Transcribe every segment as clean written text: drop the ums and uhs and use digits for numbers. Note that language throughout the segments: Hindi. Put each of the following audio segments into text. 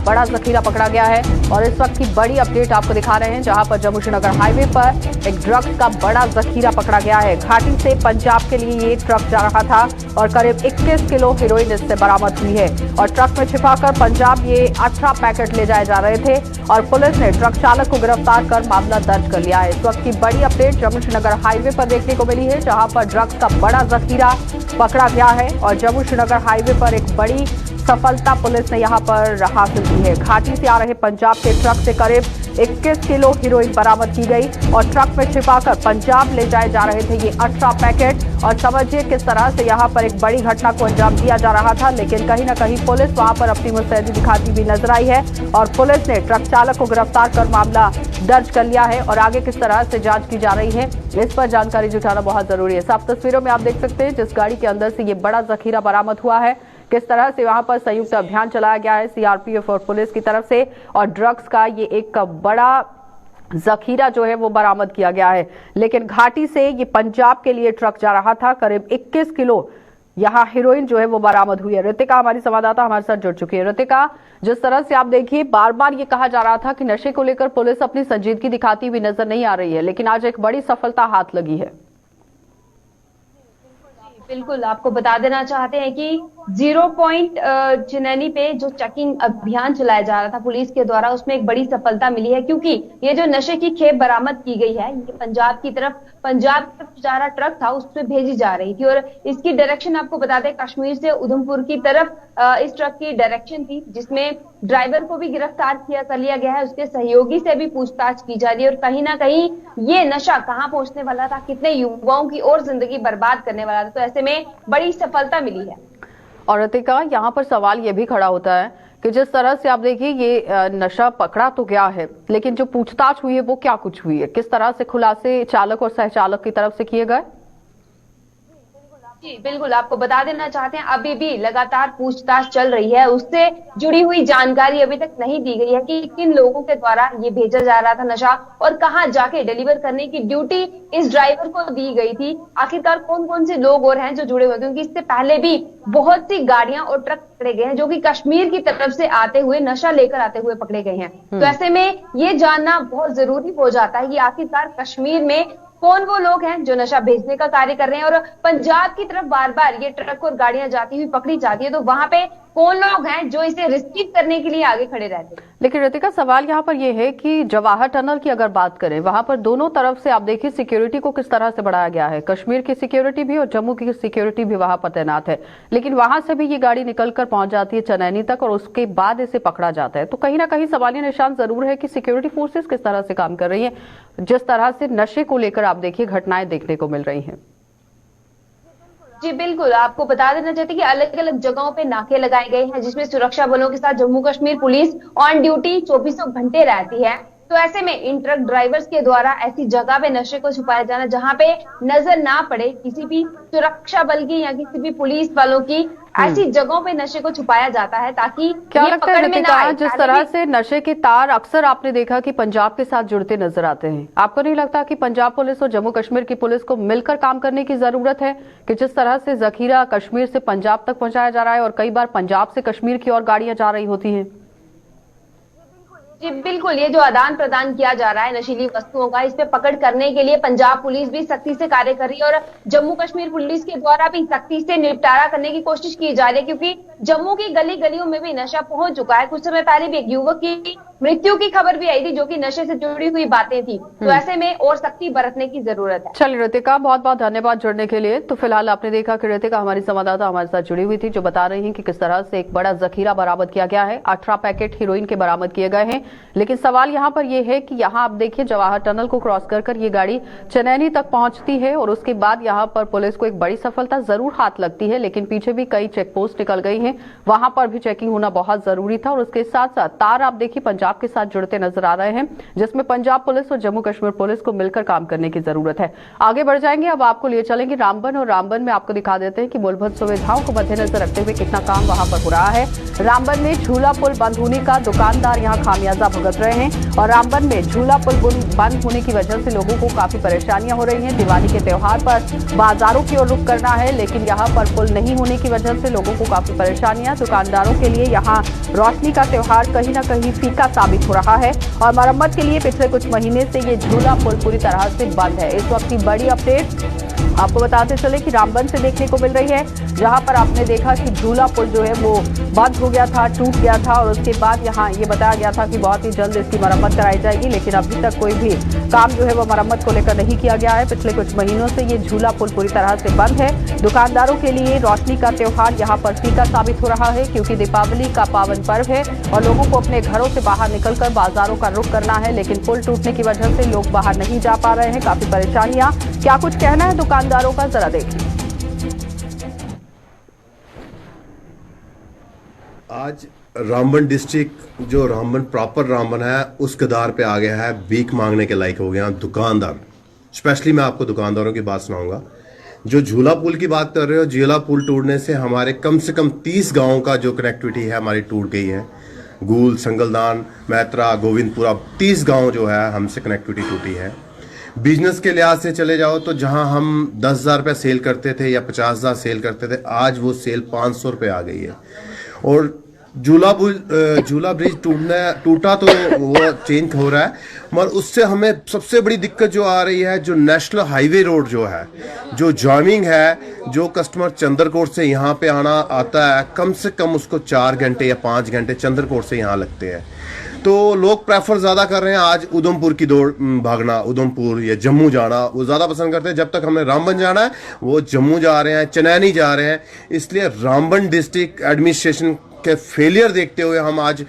बड़ा जखीरा पकड़ा गया है और इस वक्त की बड़ी अपडेट आपको दिखा रहे हैं, जहां पर जम्मू श्रीनगर हाईवे पर एक ड्रग्स का बड़ा जखीरा पकड़ा गया है। घाटी से पंजाब के लिए ये ट्रक जा रहा था और करीब 21 किलो हेरोइन इससे बरामद हुई है और ट्रक में छिपाकर पंजाब ये 18 पैकेट ले जाए जा रहे थे और पुलिस ने ट्रक चालक को गिरफ्तार कर मामला दर्ज कर लिया है। इस वक्त की बड़ी अपडेट जम्मू श्रीनगर हाईवे पर देखने को मिली है, जहां पर ड्रग्स का बड़ा जखीरा पकड़ा गया है और जम्मू श्रीनगर हाईवे पर एक बड़ी सफलता पुलिस ने यहां पर हासिल की है। घाटी से आ रहे पंजाब के ट्रक से करीब 21 किलो हेरोइन बरामद की गई और ट्रक में छिपाकर पंजाब ले जाए जा रहे थे ये 18 पैकेट। और समझिए किस तरह से यहां पर एक बड़ी घटना को अंजाम दिया जा रहा था, लेकिन कहीं ना कहीं पुलिस वहां पर अपनी मुस्तैदी दिखाती हुई नजर आई है और पुलिस ने ट्रक चालक को गिरफ्तार कर मामला दर्ज कर लिया है और आगे किस तरह से जांच की जा रही है इस पर जानकारी जुटाना बहुत जरूरी है। साफ तस्वीरों में आप देख सकते हैं जिस गाड़ी के अंदर से ये बड़ा जखीरा बरामद हुआ है, किस तरह से वहां पर संयुक्त अभियान चलाया गया है सीआरपीएफ और पुलिस की तरफ से और ड्रग्स का ये एक बड़ा जखीरा जो है वो बरामद किया गया है। लेकिन घाटी से ये पंजाब के लिए ट्रक जा रहा था, करीब 21 किलो यहाँ हेरोइन जो है वो बरामद हुई है। ऋतिका हमारी संवाददाता हमारे साथ जुड़ चुकी है। ऋतिका, जिस तरह से आप देखिए बार बार ये कहा जा रहा था कि नशे को लेकर पुलिस अपनी संजीदगी दिखाती हुई नजर नहीं आ रही है, लेकिन आज एक बड़ी सफलता हाथ लगी है। बिल्कुल, आपको बता देना चाहते हैं कि 0 पॉइंट चिनैनी पे जो चेकिंग अभियान चलाया जा रहा था पुलिस के द्वारा, उसमें एक बड़ी सफलता मिली है, क्योंकि ये जो नशे की खेप बरामद की गई है ये पंजाब की तरफ जा रहा ट्रक था उसमें भेजी जा रही थी और इसकी डायरेक्शन आपको बता दें कश्मीर से उधमपुर की तरफ इस ट्रक की डायरेक्शन थी, जिसमें ड्राइवर को भी गिरफ्तार कर लिया गया है, उसके सहयोगी से भी पूछताछ की जा रही है और कहीं ना कहीं ये नशा कहाँ पहुंचने वाला था, कितने युवाओं की और जिंदगी बर्बाद करने वाला था, तो ऐसे में बड़ी सफलता मिली है। और ऋतिका, यहाँ पर सवाल ये भी खड़ा होता है कि जिस तरह से आप देखिए ये नशा पकड़ा तो गया है, लेकिन जो पूछताछ हुई है वो क्या कुछ हुई है, किस तरह से खुलासे चालक और सहचालक की तरफ से किए गए? जी बिल्कुल, आपको बता देना चाहते हैं अभी भी लगातार पूछताछ चल रही है, उससे जुड़ी हुई जानकारी अभी तक नहीं दी गई है कि किन लोगों के द्वारा ये भेजा जा रहा था नशा और कहां जाके डिलीवर करने की ड्यूटी इस ड्राइवर को दी गई थी। आखिरकार कौन कौन से लोग और हैं जो जुड़े हुए, क्योंकि इससे पहले भी बहुत सी गाड़ियां और ट्रक पकड़े गए हैं जो कि कश्मीर की तरफ से आते हुए नशा लेकर आते हुए पकड़े गए हैं। तो ऐसे में ये जानना बहुत जरूरी हो जाता है कि आखिरकार कश्मीर में कौन वो लोग हैं जो नशा भेजने का कार्य कर रहे हैं और पंजाब की तरफ बार बार ये ट्रक और गाड़ियां जाती हुई पकड़ी जाती है, तो वहां पे कौन लोग हैं जो इसे रिस्ट्रिक्ट करने के लिए आगे खड़े रहते हैं। लेकिन ऋतिका, सवाल यहाँ पर यह है कि जवाहर टनल की अगर बात करें, वहां पर दोनों तरफ से आप देखिए सिक्योरिटी को किस तरह से बढ़ाया गया है, कश्मीर की सिक्योरिटी भी और जम्मू की सिक्योरिटी भी वहां पर तैनात है, लेकिन वहां से भी ये गाड़ी निकलकर पहुंच जाती है चनैनी तक और उसके बाद इसे पकड़ा जाता है। तो कहीं ना कहीं सवालिया निशान जरूर है कि सिक्योरिटी फोर्सेस किस तरह से काम कर रही है, जिस तरह से नशे को लेकर आप देखिए घटनाएं देखने को मिल रही हैं। जी बिल्कुल, आपको बता देना चाहते हैं कि अलग अलग जगहों पे नाके लगाए गए हैं, जिसमें सुरक्षा बलों के साथ Jammu Kashmir police on duty 24 घंटे रहती है। तो ऐसे में इन ट्रक ड्राइवर्स के द्वारा ऐसी जगह पे नशे को छुपाया जाना जहां पे नजर ना पड़े किसी भी सुरक्षा बल की या किसी भी पुलिस वालों की, ऐसी जगहों पे नशे को छुपाया जाता है ताकि क्या लगता है ऋतिका, जिस तरह से नशे के तार अक्सर आपने देखा कि पंजाब के साथ जुड़ते नजर आते हैं, आपको नहीं लगता कि पंजाब पुलिस और जम्मू कश्मीर की पुलिस को मिलकर काम करने की जरूरत है कि जिस तरह से जखीरा कश्मीर से पंजाब तक पहुंचाया जा रहा है और कई बार पंजाब से कश्मीर की ओर गाड़ियां जा रही होती हैं? जी बिल्कुल, ये जो आदान प्रदान किया जा रहा है नशीली वस्तुओं का, इस पे पकड़ करने के लिए पंजाब पुलिस भी सख्ती से कार्य कर रही है और जम्मू कश्मीर पुलिस के द्वारा भी सख्ती से निपटारा करने की कोशिश की जा रही है, क्योंकि जम्मू की गली गलियों में भी नशा पहुंच चुका है। कुछ समय पहले भी एक युवक की मृत्यु की खबर भी आई थी जो कि नशे से जुड़ी हुई बातें थी, तो ऐसे में और सख्ती बरतने की जरूरत है। चलिए ऋतिका, बहुत बहुत धन्यवाद जुड़ने के लिए। तो फिलहाल आपने देखा कि ऋतिका हमारी संवाददाता हमारे साथ जुड़ी हुई थी, जो बता रही हैं कि किस तरह से एक बड़ा जखीरा बरामद किया गया है, 18 पैकेट हीरोइन के बरामद किए गए हैं। लेकिन सवाल यहाँ पर यह है कि यहाँ आप देखिए जवाहर टनल को क्रॉस कर ये गाड़ी चनैनी तक पहुंचती है और उसके बाद यहाँ पर पुलिस को एक बड़ी सफलता जरूर हाथ लगती है, लेकिन पीछे भी कई चेक पोस्ट निकल गई हैं, वहां पर भी चेकिंग होना बहुत जरूरी था और उसके साथ साथ तार आप देखिए पंजाब पंजाब के साथ जुड़ते नजर आ रहे हैं, जिसमें पंजाब पुलिस और जम्मू कश्मीर पुलिस को मिलकर काम करने की जरूरत है। आगे बढ़ जाएंगे, अब आपको लिए चलेंगे रामबन, और रामबन में आपको दिखा देते हैं कि मूलभूत सुविधाओं को मद्देनजर रखते हुए कितना काम वहां पर हो रहा है। रामबन में झूला पुल बंद होने का दुकानदार यहां खामियाजा भुगत रहे हैं, और रामबन में झूला पुल बंद होने की वजह से लोगों को काफी परेशानियां हो रही हैं। दिवाली के त्योहार पर बाजारों की ओर रुख करना है, लेकिन यहां पर पुल नहीं होने की वजह से लोगों को काफी परेशानियां। दुकानदारों के लिए यहां रोशनी का त्योहार कहीं ना कहीं फीका साबित हो रहा है, और मरम्मत के लिए पिछले कुछ महीने से ये झूला पुल पूरी तरह से बंद है। इस वक्त की बड़ी अपडेट आपको बताते चले कि रामबन से देखने को मिल रही है, जहां पर आपने देखा कि झूला पुल जो है वो बंद हो गया था, टूट गया था, और उसके बाद यहां ये बताया गया था कि बहुत ही जल्द इसकी मरम्मत कराई जाएगी, लेकिन अभी तक कोई भी काम जो है वो मरम्मत को लेकर नहीं किया गया है। पिछले कुछ महीनों से ये झूला पुल पूरी तरह से बंद है। दुकानदारों के लिए रोशनी का त्योहार यहाँ पर फीका साबित हो रहा है, क्योंकि दीपावली का पावन पर्व है और लोगों को अपने घरों से बाहर निकलकर बाजारों का रुख करना है, लेकिन पुल टूटने की वजह से लोग बाहर नहीं जा पा रहे हैं, काफी परेशानियां। क्या कुछ कहना है दुकानदारों का, जरा देखिए। आज रामबन डिस्ट्रिक्ट, जो रामबन प्रॉपर रामबन है, उस कदार पे आ गया है, भीख मांगने के लायक हो गया दुकानदार। स्पेशली मैं आपको दुकानदारों की बात सुनाऊंगा। जो झूला पुल की बात कर रहे हो, झूला पुल टूटने से हमारे कम से कम 30 गांवों का जो कनेक्टिविटी है हमारी टूट गई है। गूल, संगलदान, मैत्रा, गोविंदपुरा, 30 गांव जो है हमसे कनेक्टिविटी टूटी है। बिजनेस के लिहाज से चले जाओ तो जहां हम 10,000 रुपये सेल करते थे या 50,000 सेल करते थे, आज वो सेल 500 रुपये आ गई है। और झूला ब्रिज टूटा तो वो चेंज हो रहा है, मगर उससे हमें सबसे बड़ी दिक्कत जो आ रही है, जो नेशनल हाईवे रोड जो है, जो जामिंग है, जो कस्टमर चंद्रकोट से यहाँ पे आता है, कम से कम उसको 4 घंटे या 5 घंटे चंद्रकोट से यहाँ लगते हैं। तो लोग प्रेफर ज़्यादा कर रहे हैं आज उधमपुर की दौड़ भागना, उधमपुर या जम्मू जाना वो ज़्यादा पसंद करते हैं। जब तक हमें रामबन जाना है वो जम्मू जा रहे हैं, चनैनी जा रहे हैं। इसलिए रामबन डिस्ट्रिक्ट एडमिनिस्ट्रेशन के फेलियर देखते हुए हम आज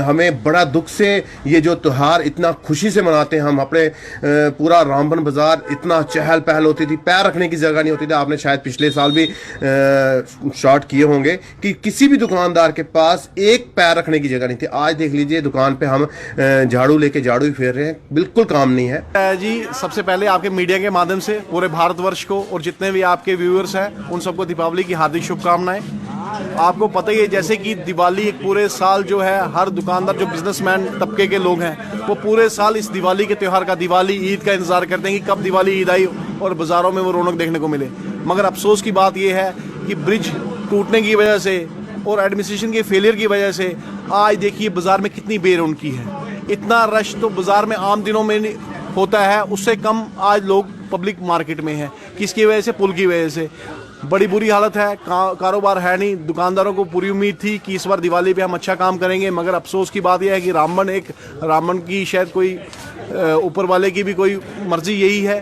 हमें बड़ा दुख से ये जो त्यौहार इतना खुशी से मनाते हैं। हम अपने पूरा रामबन बाजार इतना चहल पहल होती थी, पैर रखने की जगह नहीं होती थी। आपने शायद पिछले साल भी शॉट किए होंगे कि किसी भी दुकानदार के पास एक पैर रखने की जगह नहीं थी। आज देख लीजिए दुकान पे हम झाड़ू लेके झाड़ू ही फेर रहे हैं, बिल्कुल काम नहीं है। जी, सबसे पहले आपके मीडिया के माध्यम से पूरे भारतवर्ष को और जितने भी आपके व्यूअर्स हैं उन सबको दीपावली की हार्दिक शुभकामनाएं। आपको पता ही है जैसे कि दिवाली एक पूरे साल जो है हर दुकानदार, जो बिजनेसमैन तबके के लोग हैं, वो पूरे साल इस दिवाली के त्यौहार का, दिवाली ईद का इंतजार करते हैं कि कब दिवाली ईद आई और बाजारों में वो रौनक देखने को मिले। मगर अफसोस की बात यह है कि ब्रिज टूटने की वजह से और एडमिनिस्ट्रेशन के फेलियर की वजह से आज देखिए बाजार में कितनी बेरौनकी है। इतना रश तो बाजार में आम दिनों में होता है, उससे कम आज लोग पब्लिक मार्केट में है। किसकी वजह से? पुल की वजह से। बड़ी बुरी हालत है, कारोबार है नहीं। दुकानदारों को पूरी उम्मीद थी कि इस बार दिवाली पे हम अच्छा काम करेंगे, मगर अफसोस की बात यह है कि रामबन की शायद कोई ऊपर वाले की भी कोई मर्जी यही है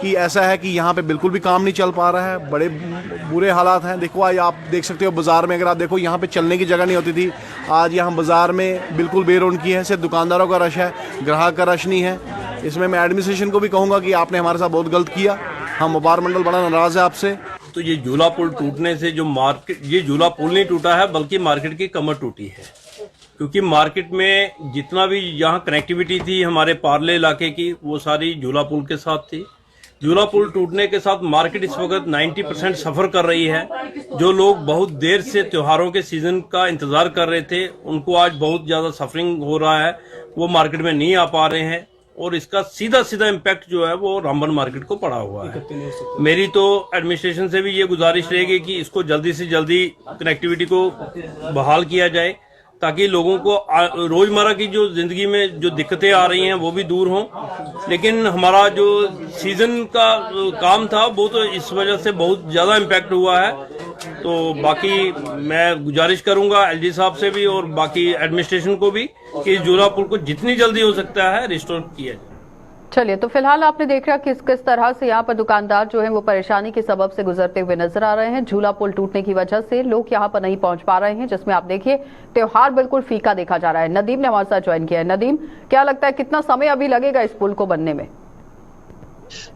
कि ऐसा है कि यहाँ पे बिल्कुल भी काम नहीं चल पा रहा है। बड़े बुरे हालात हैं। देखो आज आप देख सकते हो बाजार में, अगर आप देखो यहाँ पे चलने की जगह नहीं होती थी, आज यहाँ बाजार में बिल्कुल बेरौनकी है। सिर्फ दुकानदारों का रश है, ग्राहक का रश नहीं है। इसमें मैं एडमिनिस्ट्रेशन को भी कहूँगा कि आपने हमारे साथ बहुत गलत किया। हम व्यापार मंडल बड़ा नाराज है आपसे। तो ये झूला पुल टूटने से जो मार्केट, ये झूला पुल नहीं टूटा है बल्कि मार्केट की कमर टूटी है, क्योंकि मार्केट में जितना भी यहाँ कनेक्टिविटी थी हमारे पार्ले इलाके की, वो सारी झूला पुल के साथ थी। झूला पुल टूटने के साथ मार्केट इस वक्त 90% सफर कर रही है। जो लोग बहुत देर से त्योहारों के सीजन का इंतजार कर रहे थे, उनको आज बहुत ज्यादा सफरिंग हो रहा है, वो मार्केट में नहीं आ पा रहे हैं, और इसका सीधा इम्पैक्ट जो है वो रामबन मार्केट को पड़ा हुआ है। मेरी तो एडमिनिस्ट्रेशन से भी ये गुजारिश रहेगी कि इसको जल्दी से जल्दी कनेक्टिविटी को बहाल किया जाए, ताकि लोगों को रोजमर्रा की जो जिंदगी में जो दिक्कतें आ रही हैं वो भी दूर हों। लेकिन हमारा जो सीजन का काम था वो तो इस वजह से बहुत ज्यादा इम्पैक्ट हुआ है। तो बाकी मैं गुजारिश करूंगा एलजी साहब से भी और बाकी एडमिनिस्ट्रेशन को भी कि इस झूला पुल को जितनी जल्दी हो सकता है रिस्टोर किया जाए। चलिए, तो फिलहाल आपने देख रहा किस तरह से यहाँ पर दुकानदार जो है वो परेशानी के सबब से गुजरते हुए नजर आ रहे हैं। झूला पुल टूटने की वजह से लोग यहाँ पर नहीं पहुंच पा रहे हैं, जिसमें आप देखिए त्योहार बिल्कुल फीका देखा जा रहा है। नदीम ने हमारे साथ ज्वाइन किया है। नदीम, क्या लगता है कितना समय अभी लगेगा इस पुल को बनने में?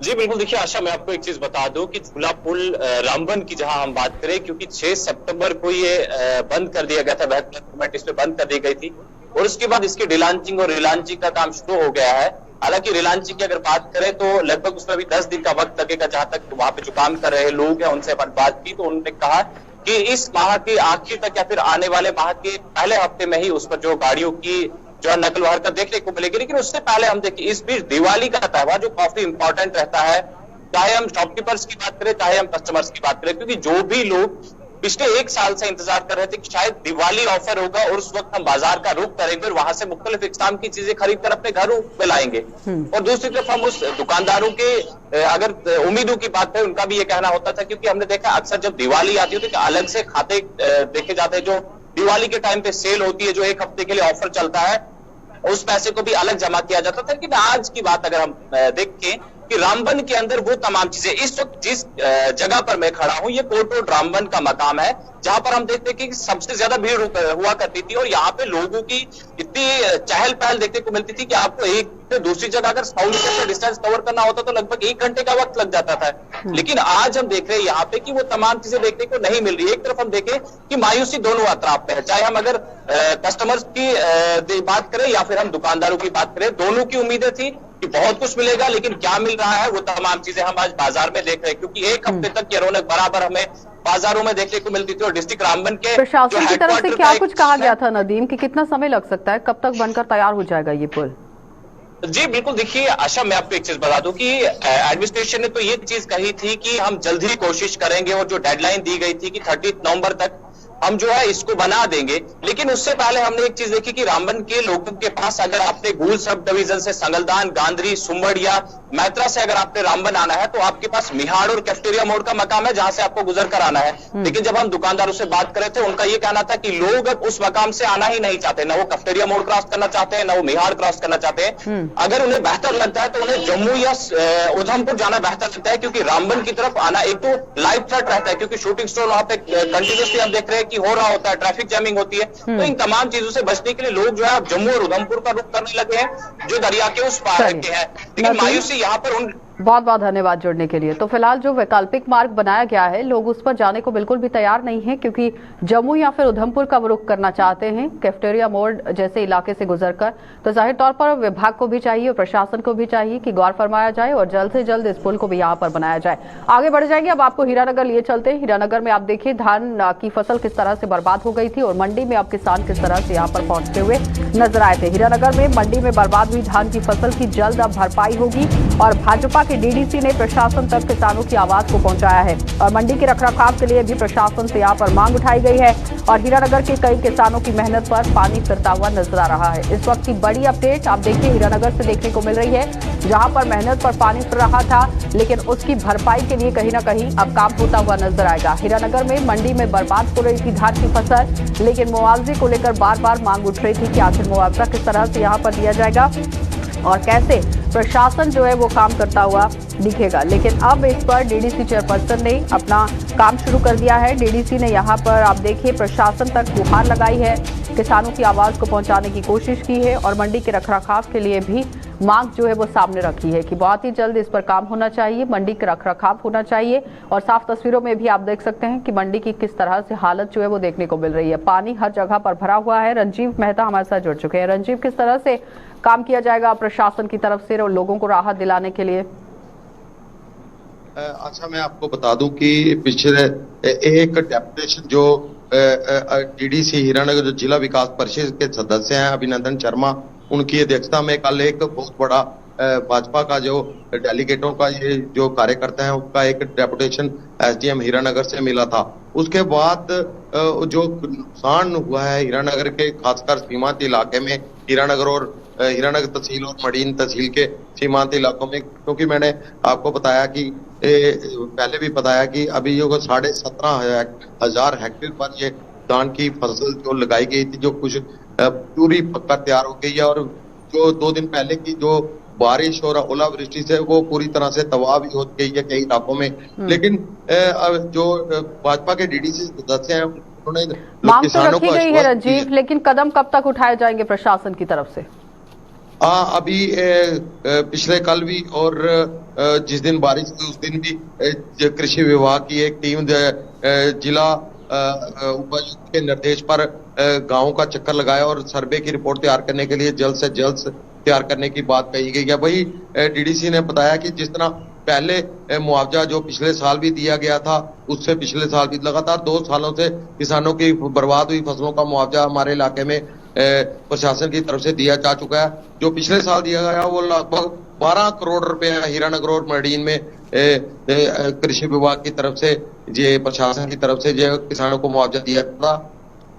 जी बिल्कुल, देखिए आशा, मैं आपको एक चीज बता दूं कि झूला पुल रामबन की जहां हम बात करें, क्योंकि 6 सितंबर को ये बंद कर दिया गया था, वेहिकुलर मूवमेंट इस पे बंद कर दी गई थी। और उसके बाद इसकी डिलांचिंग और रिलांचिंग का काम शुरू हो गया है। हालांकि रिलांचिंग की अगर बात करें तो लगभग उसमें भी 10 दिन का वक्त लगेगा। जहां तक वहां पे जो काम कर रहे लोग हैं उनसे अपन बात की तो उन्होंने कहा कि इस माह के आखिर तक या फिर आने वाले माह के पहले हफ्ते में ही उस पर जो गाड़ियों की जो नकल हरकत देखने को मिलेगी। लेकिन उससे पहले हम देखिए इस बीच दिवाली का त्योहार जो काफी इंपॉर्टेंट रहता है, चाहे हम शॉपकीपर्स की बात करें चाहे हम कस्टमर्स की बात करें, क्योंकि जो भी लोग पिछले 1 साल से इंतजार कर रहे थे कि शायद दिवाली ऑफर होगा और उस वक्त हम बाजार का रुख करेंगे और वहां से मुख्तलिफ इक़साम की चीजें खरीद कर अपने घरों में लाएंगे। और दूसरी तरफ हम उस दुकानदारों के अगर उम्मीदों की बात करें उनका भी ये कहना होता था, क्योंकि हमने देखा अक्सर जब दिवाली आती है तो अलग से खाते देखे जाते हैं जो दिवाली के टाइम पे सेल होती है, जो 1 हफ्ते के लिए ऑफर चलता है, उस पैसे को भी अलग जमा किया जाता था। लेकिन आज की बात अगर हम देखें कि रामबन के अंदर वो तमाम चीजें, इस वक्त जिस जगह पर मैं खड़ा हूं ये कोर्ट रोड रामबन का मकाम है, जहां पर हम देखते हैं कि सबसे ज्यादा भीड़ हुआ करती थी और यहाँ पे लोगों की इतनी चहल पहल देखने को मिलती थी कि आपको एक से दूसरी जगह अगर 100 मीटर का डिस्टेंस कवर करना होता तो लगभग 1 घंटे का वक्त लग जाता था। लेकिन आज हम देख रहे हैं यहाँ पे कि वो तमाम चीजें देखने को नहीं मिल रही। एक तरफ हम देखें कि मायूसी दोनों अतराफ पे है, चाहे हम अगर कस्टमर्स की बात करें या फिर हम दुकानदारों की बात करें, दोनों की उम्मीदें थी कि बहुत कुछ मिलेगा, लेकिन क्या मिल रहा है वो तमाम चीजें हम आज बाजार में देख रहे हैं। क्योंकि 1 हफ्ते तक ये रौनक बराबर हमें बाजारों में देखने को मिलती थी और डिस्ट्रिक्ट रामबन के प्रशासन की तरफ से क्या कुछ कहा गया था नदीम कि कितना समय लग सकता है, कब तक बनकर तैयार हो जाएगा ये पुल? जी बिल्कुल, देखिए आशा मैं आपको एक चीज बता दूं कि एडमिनिस्ट्रेशन ने तो ये चीज कही थी कि हम जल्द ही कोशिश करेंगे और जो डेडलाइन दी गई थी कि 30 नवंबर तक हम जो है इसको बना देंगे। लेकिन उससे पहले हमने एक चीज देखी कि रामबन के लोगों के पास अगर आपने गूल सब डिवीजन से संगलदान, गांधरी, सुम्बड़ या मैत्रा से अगर आपने रामबन आना है तो आपके पास मिहाड़ और कैफेटेरिया मोड़ का मकाम है जहां से आपको गुजर कर आना है। लेकिन जब हम दुकानदारों से बात कर रहे थे उनका ये कहना था कि लोग अब उस मकाम से आना ही नहीं चाहते, ना वो कैफेटेरिया मोड़ क्रॉस करना चाहते हैं, ना वो मिहाड़ क्रॉस करना चाहते हैं। अगर उन्हें बेहतर लगता है तो उन्हें जम्मू या उधमपुर जाना बेहतर लगता है, क्योंकि रामबन की तरफ आना एक तो लाइव थ्रेट रहता है, क्योंकि शूटिंग स्टोर वहां पे कंटिन्यूसली हम देख रहे हैं कि हो रहा होता है, ट्रैफिक जैमिंग होती है। तो इन तमाम चीजों से बचने के लिए लोग जो है अब जम्मू और उधमपुर का रुख करने लगे हैं जो दरिया के उस पार के हैं। लेकिन मायूसी यहाँ पर उन बहुत बहुत धन्यवाद जुड़ने के लिए। तो फिलहाल जो वैकल्पिक मार्ग बनाया गया है लोग उस पर जाने को बिल्कुल भी तैयार नहीं है, क्योंकि जम्मू या फिर उधमपुर का रुख करना चाहते हैं कैफेटेरिया मोड़ जैसे इलाके से गुजरकर। तो जाहिर तौर पर विभाग को भी चाहिए और प्रशासन को भी चाहिए कि गौर फरमाया जाए और जल्द से जल्द इस पुल को भी यहाँ पर बनाया जाए। आगे बढ़ जाएंगे, अब आपको हीरानगर लिए चलते हैं। हीरानगर में आप देखिए धान की फसल किस तरह से बर्बाद हो गई थी और मंडी में अब किसान किस तरह से यहाँ पर पहुंचते हुए नजर आए थे। हीरानगर में मंडी में बर्बाद हुई धान की फसल की जल्द अब भरपाई होगी और भाजपा के डीडीसी ने प्रशासन तक किसानों की आवाज को पहुंचाया है और मंडी के रखरखाव के लिए भी प्रशासन से यहाँ पर मांग उठाई गई है और हीरानगर के कई किसानों की मेहनत पर पानी फिरता हुआ नजर आ रहा है। इस वक्त की बड़ी अपडेट आप देखिए हीरानगर से देखने को मिल रही है, जहां पर मेहनत पर पानी फिर रहा था लेकिन उसकी भरपाई के लिए कहीं ना कहीं अब काम होता हुआ नजर आएगा। हीरानगर में मंडी में बर्बाद हो रही थी धान की फसल, लेकिन मुआवजे को लेकर बार बार मांग उठ रही थी कि आखिर मुआवजा किस तरह से यहाँ पर दिया जाएगा और कैसे प्रशासन जो है वो काम करता हुआ दिखेगा। लेकिन अब इस पर डीडीसी चेयरपर्सन ने अपना काम शुरू कर दिया है। डीडीसी ने यहाँ पर आप देखिए प्रशासन तक गुहार लगाई है, किसानों की आवाज को पहुंचाने की कोशिश की है और मंडी के रखरखाव के लिए भी मांग जो है वो सामने रखी है कि बहुत ही जल्द इस पर काम होना चाहिए, मंडी का रखरखाव होना चाहिए। और साफ तस्वीरों में भी आप देख सकते हैं कि मंडी की किस तरह से हालत जो है वो देखने को मिल रही है, पानी हर जगह पर भरा हुआ है। रंजीव मेहता हमारे साथ जुड़ चुके हैं। रंजीव, किस तरह से काम किया जाएगा प्रशासन की तरफ से और लोगों को राहत दिलाने के लिए? अच्छा, मैं आपको बता दूं कि पिछले एक डेपुटेशन जो डीडीसी हीरानगर जो जिला विकास परिषद के सदस्य हैं अभिनंदन शर्मा, उनकी अध्यक्षता में कल एक बहुत बड़ा भाजपा का जो डेलीगेटों का ये जो कार्यकर्ता है उसका एक डेपुटेशन एसडीएम हीरानगर से मिला था। उसके बाद जो नुकसान हुआ है हीरानगर के खासकर सीमांत इलाके में, हीरानगर और हीरानगर तहसील और मडीन तहसील के सीमांत इलाकों में, क्योंकि मैंने आपको बताया कि पहले भी बताया कि अभी जो 17,500 हेक्टेयर पर ये धान की फसल जो लगाई गई थी जो कुछ पूरी पक्का तैयार हो गई है और जो 2 दिन पहले की जो बारिश और ओलावृष्टि से वो पूरी तरह से तबाह भी हो गई है कई इलाकों में। लेकिन जो भाजपा के डीडीसी सदस्य हैं उन्होंने मांग तो रखी गई है रंजीव, लेकिन कदम कब तक उठाए जाएंगे प्रशासन की तरफ से? अभी पिछले कल भी और जिस दिन बारिश हुई उस दिन भी कृषि विभाग की एक टीम जिला उपायुक्त के निर्देश पर गांव का चक्कर लगाया और सर्वे की रिपोर्ट तैयार करने के लिए जल्द से जल्द तैयार करने की बात कही गई है। वही डीडीसी ने बताया कि जिस तरह पहले मुआवजा जो पिछले साल भी दिया गया था, उससे पिछले साल भी लगातार 2 सालों से किसानों की बर्बाद हुई फसलों का मुआवजा हमारे इलाके में प्रशासन की तरफ से दिया जा चुका है। जो पिछले साल दिया गया वो लगभग 12 करोड़ रुपए हीरानगर और मरडीन में कृषि विभाग की तरफ से ये प्रशासन की तरफ से जो किसानों को मुआवजा दिया था,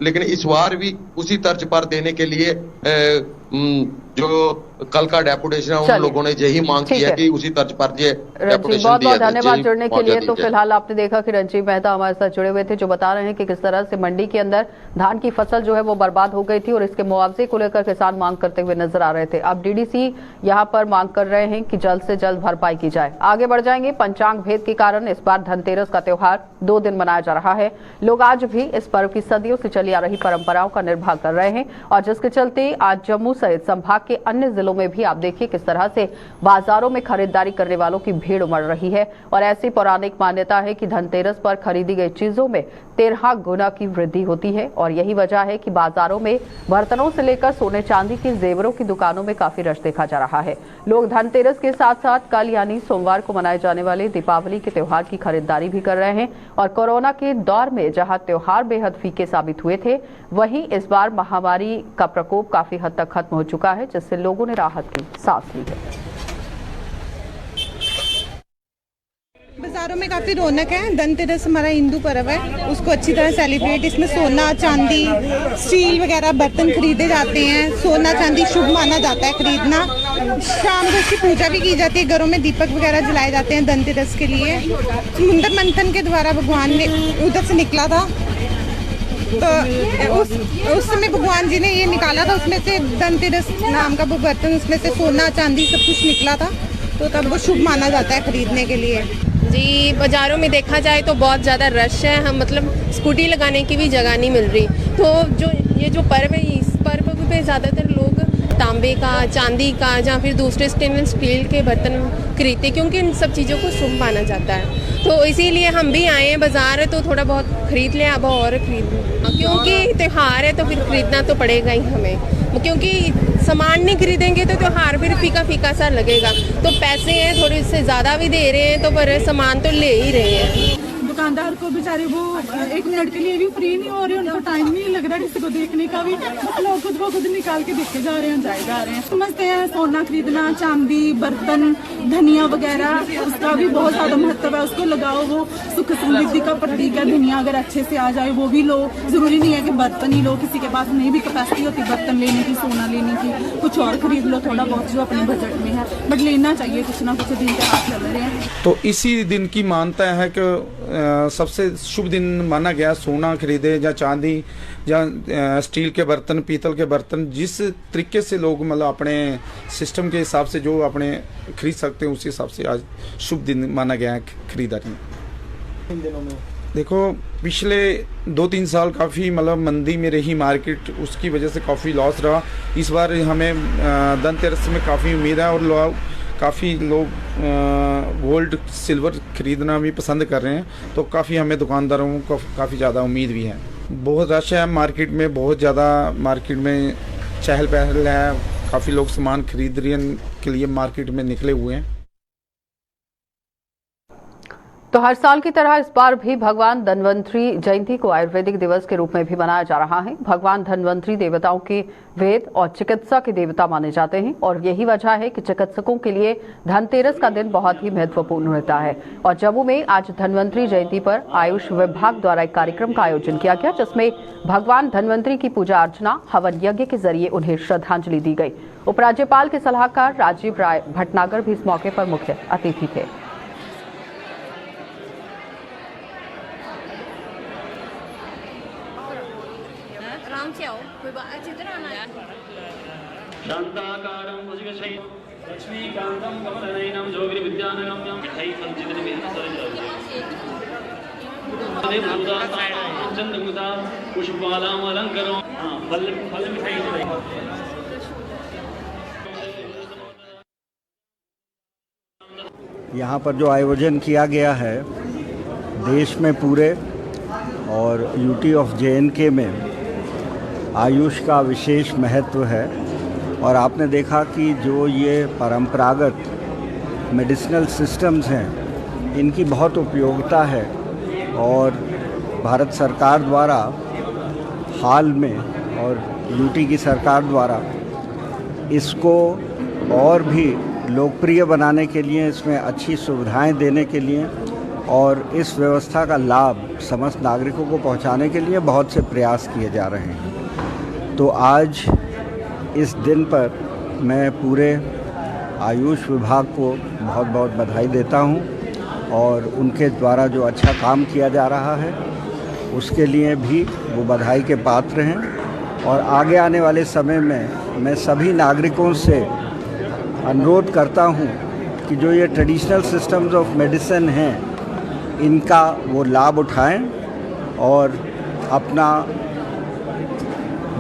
लेकिन इस बार भी उसी तर्ज पर देने के लिए जो कल का डेपुटेशन है उन लोगों ने यही मांग की है कि उसी तर्ज पर ये डेपुटेशन बहुत दिया बहुत धन्यवाद जुड़ने के लिए। तो जाए। फिलहाल आपने देखा कि रंजीव मेहता हमारे साथ जुड़े हुए थे, जो बता रहे हैं कि किस तरह से मंडी के अंदर धान की फसल जो है वो बर्बाद हो गई थी और इसके मुआवजे को लेकर किसान मांग करते हुए नजर आ रहे थे। अब डीडीसी यहाँ पर मांग कर रहे हैं कि जल्द से जल्द भरपाई की जाए। आगे बढ़ जाएंगे। पंचांग भेद के कारण इस बार धनतेरस का त्योहार 2 दिन मनाया जा रहा है। लोग आज भी इस पर्व की सदियों से चली आ रही परंपराओं का निर्वाह कर रहे हैं और जिसके चलते आज जम्मू सहित संभाग के अन्य जिलों में भी आप देखिए किस तरह से बाजारों में खरीदारी करने वालों की भीड़ उमड़ रही है। और ऐसी पौराणिक मान्यता है कि धनतेरस पर खरीदी गई चीजों में 13 गुना की वृद्धि होती है और यही वजह है कि बाजारों में बर्तनों से लेकर सोने चांदी के जेवरों की दुकानों में काफी रश देखा जा रहा है। लोग धनतेरस के साथ साथ कल यानी सोमवार को मनाए जाने वाले दीपावली के त्योहार की खरीदारी भी कर रहे हैं। और कोरोना के दौर में जहां त्योहार बेहद फीके साबित हुए थे, वहीं इस बार महामारी का प्रकोप काफी हद तक खत्म हो चुका है, जिससे लोगों ने राहत की सांस ली है। बाजारों में काफी रौनक है। धनतेरस हमारा हिंदू पर्व है, उसको अच्छी तरह सेलिब्रेट, इसमें सोना चांदी स्टील वगैरह बर्तन खरीदे जाते हैं। सोना चांदी शुभ माना जाता है खरीदना। शाम को इसकी पूजा भी की जाती है, घरों में दीपक वगैरह जलाए जाते हैं धनतेरस के लिए। समुद्र मंथन के द्वारा भगवान ने उधर से निकला था, तो उस समय भगवान जी ने ये निकाला था, उसमें से धनतेरस नाम का वो बर्तन, उसमें से सोना चांदी सब कुछ निकला था, तो तब वो शुभ माना जाता है खरीदने के लिए। जी, बाज़ारों में देखा जाए तो बहुत ज़्यादा रश है। हम मतलब स्कूटी लगाने की भी जगह नहीं मिल रही। तो जो ये जो पर्व है, इस पर्व पे ज़्यादातर लोग तांबे का, चांदी का या फिर दूसरे स्टेनलेस स्टील के बर्तन खरीदते, क्योंकि इन सब चीज़ों को शुभ माना जाता है। तो इसीलिए हम भी आए हैं बाज़ार है, तो थोड़ा बहुत खरीद लें, अब और खरीद लें, क्योंकि त्यौहार है तो फिर खरीदना तो पड़ेगा ही हमें, क्योंकि सामान नहीं खरीदेंगे तो त्योहार फिर फीका फीका सा लगेगा। तो पैसे हैं थोड़े से ज़्यादा भी दे रहे हैं, तो पर सामान तो ले ही रहे हैं। दुकानदार को बेचारे वो 1 मिनट के लिए भी फ्री नहीं हो रहे, उनको टाइम नहीं लग रहा किसी को देखने का भी। लोग खुद ब खुद निकाल के देखे जा रहे हैं, जाए जा रहे हैं। समझते हैं सोना खरीदना, चांदी, बर्तन, धनिया वगैरह, उसका भी बहुत ज्यादा महत्व है। उसको लगाओ, वो सुख समृद्धि का प्रतीक है। धनिया अगर अच्छे से आ जाए वो भी लो, जरूरी नहीं है कि बर्तन ही लो। किसी के पास नहीं भी कैपेसिटी होती बर्तन लेने की, सोना लेने की, कुछ और खरीद लो थोड़ा बहुत जो अपने बजट में है, बट लेना चाहिए कुछ ना कुछ। दिन के हाथ चल रहे हैं, तो इसी दिन की मानता है कि सबसे शुभ दिन माना गया। सोना खरीदे या चांदी या स्टील के बर्तन, पीतल के बर्तन, जिस तरीके से लोग मतलब अपने सिस्टम के हिसाब से जो अपने खरीद सकते हैं, उस हिसाब से आज शुभ दिन माना गया है खरीदारी। इन दिनों में देखो पिछले 2-3 साल काफ़ी मतलब मंदी में रही मार्केट, उसकी वजह से काफ़ी लॉस रहा। इस बार हमें धनतेरस में काफ़ी उम्मीद है और काफ़ी लोग गोल्ड सिल्वर खरीदना भी पसंद कर रहे हैं, तो काफ़ी हमें दुकानदारों को काफ़ी ज़्यादा उम्मीद भी है। बहुत रश है मार्केट में, बहुत ज़्यादा मार्केट में चहल पहल है। काफ़ी लोग सामान खरीदने के लिए मार्केट में निकले हुए हैं। तो हर साल की तरह इस बार भी भगवान धन्वंतरी जयंती को आयुर्वेदिक दिवस के रूप में भी मनाया जा रहा है। भगवान धन्वंतरी देवताओं के वेद और चिकित्सा के देवता माने जाते हैं और यही वजह है कि चिकित्सकों के लिए धनतेरस का दिन बहुत ही महत्वपूर्ण रहता है। और जम्मू में आज धन्वंतरी जयंती पर आयुष विभाग द्वारा एक कार्यक्रम का आयोजन किया गया, जिसमें भगवान धन्वंतरी की पूजा अर्चना, हवन यज्ञ के जरिए उन्हें श्रद्धांजलि दी गई। उपराज्यपाल के सलाहकार राजीव राय भटनागर भी इस मौके पर मुख्य अतिथि थे। शांताकारं भुजगशयि लक्ष्मीकान्तं कमलनयनं जोगिविद्यानगम्यं चंद्रमुदा पुष्पमालाम् अलंकरो फल मिठाई। यहाँ पर जो आयोजन किया गया है देश में पूरे और यूटी ऑफ JNK में आयुष का विशेष महत्व है। और आपने देखा कि जो ये परंपरागत मेडिसिनल सिस्टम्स हैं इनकी बहुत उपयोगिता है और भारत सरकार द्वारा हाल में और यूटी की सरकार द्वारा इसको और भी लोकप्रिय बनाने के लिए, इसमें अच्छी सुविधाएं देने के लिए और इस व्यवस्था का लाभ समस्त नागरिकों को पहुंचाने के लिए बहुत से प्रयास किए जा रहे हैं। तो आज इस दिन पर मैं पूरे आयुष विभाग को बहुत बहुत बधाई देता हूं और उनके द्वारा जो अच्छा काम किया जा रहा है उसके लिए भी वो बधाई के पात्र हैं। और आगे आने वाले समय में मैं सभी नागरिकों से अनुरोध करता हूं कि जो ये ट्रेडिशनल सिस्टम्स ऑफ मेडिसिन हैं इनका वो लाभ उठाएं और अपना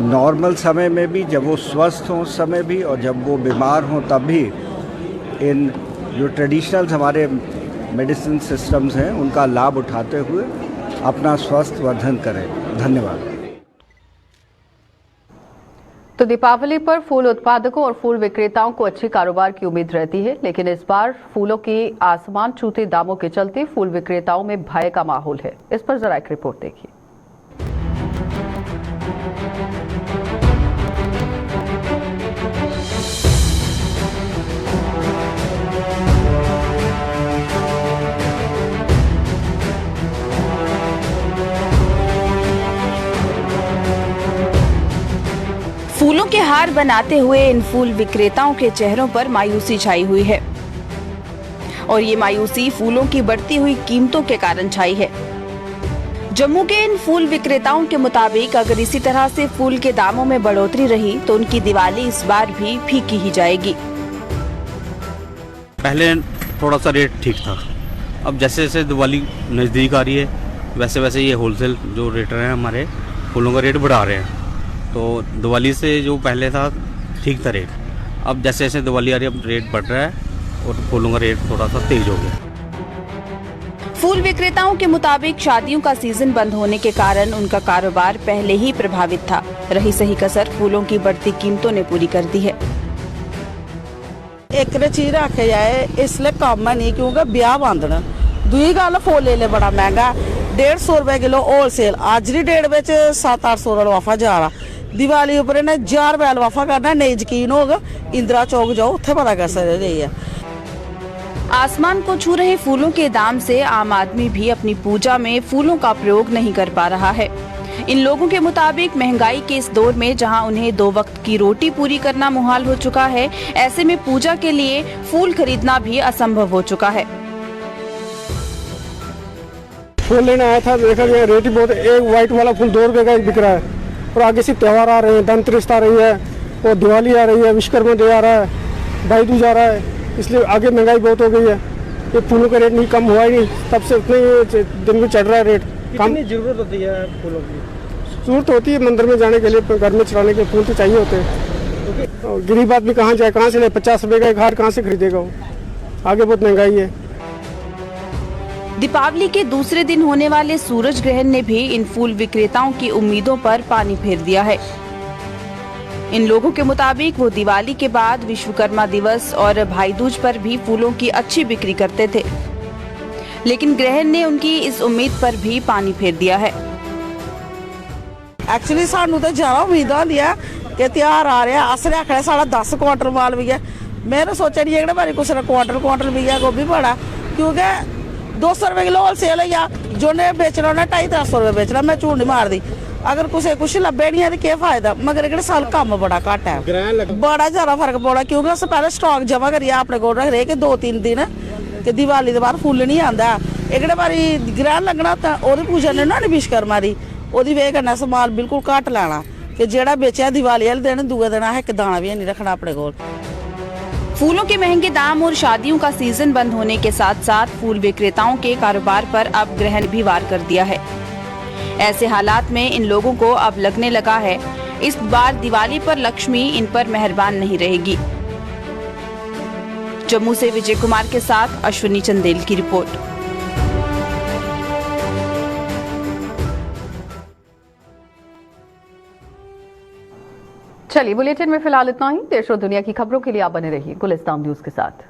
नॉर्मल समय में भी, जब वो स्वस्थ हों उस समय भी और जब वो बीमार हों तब भी इन जो ट्रेडिशनल हमारे मेडिसिन सिस्टम्स हैं उनका लाभ उठाते हुए अपना स्वास्थ्य वर्धन करें। धन्यवाद। तो दीपावली पर फूल उत्पादकों और फूल विक्रेताओं को अच्छी कारोबार की उम्मीद रहती है, लेकिन इस बार फूलों के आसमान छूते दामों के चलते फूल विक्रेताओं में भय का माहौल है। इस पर जरा एक रिपोर्ट देखिए। फूलों के हार बनाते हुए इन फूल विक्रेताओं के चेहरों पर मायूसी छाई हुई है और ये मायूसी फूलों की बढ़ती हुई कीमतों के कारण छाई है। जम्मू के इन फूल विक्रेताओं के मुताबिक अगर इसी तरह से फूल के दामों में बढ़ोतरी रही तो उनकी दिवाली इस बार भी फीकी ही जाएगी। पहले थोड़ा सा रेट ठीक था, अब जैसे जैसे दिवाली नज़दीक आ रही है वैसे वैसे ये होलसेल जो रेटर हैं हमारे फूलों का रेट बढ़ा रहे हैं। तो दिवाली से जो पहले था ठीक था रेट, अब जैसे जैसे दिवाली आ रही है अब रेट बढ़ रहा है और फूलों का रेट थोड़ा सा तेज हो गया। फूल विक्रेताओं के मुताबिक शादियों का सीजन बंद होने के कारण उनका कारोबार पहले ही प्रभावित था। रही सही कसर फूलों की बढ़ती कीमतों ने पूरी कर दी है। एक चीज रखे जाए इसलिए कम है नहीं क्योंकि ब्याह बांधना दुई गल फुल ले बड़ा महंगा 150 रुपए किलो होलसेल अज की डेट में 700-800 का लफाफा जा रहा। दिवाली उपर इन्हें 1000 रुपया लफाफा करना नहीं यकीन होगा इंदिरा चौक जाओ उत्थे पता कर सकते रही है। आसमान को छू रहे फूलों के दाम से आम आदमी भी अपनी पूजा में फूलों का प्रयोग नहीं कर पा रहा है। इन लोगों के मुताबिक महंगाई के इस दौर में जहां उन्हें 2 वक्त की रोटी पूरी करना मुहाल हो चुका है, ऐसे में पूजा के लिए फूल खरीदना भी असंभव हो चुका है। फूल लेने आया था, देखा गया रेट ही बहुत, एक व्हाइट वाला फूल 2 रुपए का बिक रहा है और आगे से त्यौहार आ रहे हैं, धनतेरस आ रही है और दिवाली आ रही है, विश्वकर्मा डे आ रहा है, भाई दूज आ रहा है, इसलिए आगे महंगाई बहुत हो गई है। ये फूलों का रेट नहीं कम हुआ ही नहीं, तब से उतने दिन में चढ़ रहा है रेट। कितनी जरूरत होती है फूलों की? जरूरत होती है मंदिर में जाने के लिए, घर में चढ़ाने के फूल तो चाहिए होते हैं। गरीब आदमी कहाँ जाए, कहाँ से ले, 50 रुपए का एक हार कहाँ से खरीदेगा वो? आगे बहुत महंगाई है। दीपावली के दूसरे दिन होने वाले सूरज ग्रहण ने भी इन फूल विक्रेताओं की उम्मीदों पर पानी फेर दिया है। इन लोगों के मुताबिक वो दिवाली के बाद विश्वकर्मा दिवस और भाई दूज पर भी फूलों की अच्छी बिक्री करते थे, लेकिन ग्रहण ने उनकी इस उम्मीद पर भी पानी फेर दिया है। एक्चुअली सानू तो ज्यादा उम्मीद होती है कि त्योहार आ रहा है, अस रखना साढ़ा 10 क्वांटल माल भी है। मैं सोचा नहीं है बारी कुछ क्वांटल भी है गोभी बड़ा, क्योंकि 200 रुपए किलो होलसेल है, जो ने बेचना उन्हें 250-300 रुपए बेचना। मैं झूठ नहीं मारदी, अगर कुछ लब्बे नहीं है तो क्या फायदा। मगर एक साल कम बड़ा घट है, बड़ा ज्यादा फर्क पड़ा, क्योंकि अस पहले स्टॉक जमा करिए अपने को रख रहे कि 2-3 दिन कि दिवाली के बाद फुल नहीं आता। एक बारी ग्रहण लगना तो पूजा ने ना विश्वकर्मा दी ओदी वजह कन्नै माल बिल्कुल घट लाना कि जेड़ा बेचा दिवाली वाले दिन दूए दिन एक दाना भी नहीं रखना अपने को। फूलों के महंगे दाम और शादियों का सीजन बंद होने के साथ साथ फूल विक्रेताओं के कारोबार पर अब ग्रहण भी वार कर दिया है। ऐसे हालात में इन लोगों को अब लगने लगा है इस बार दिवाली पर लक्ष्मी इन पर मेहरबान नहीं रहेगी। जम्मू से विजय कुमार के साथ अश्विनी चंदेल की रिपोर्ट। चलिए बुलेटिन में फिलहाल इतना ही। देश और दुनिया की खबरों के लिए आप बने रहिए गुलिस्तान न्यूज के साथ।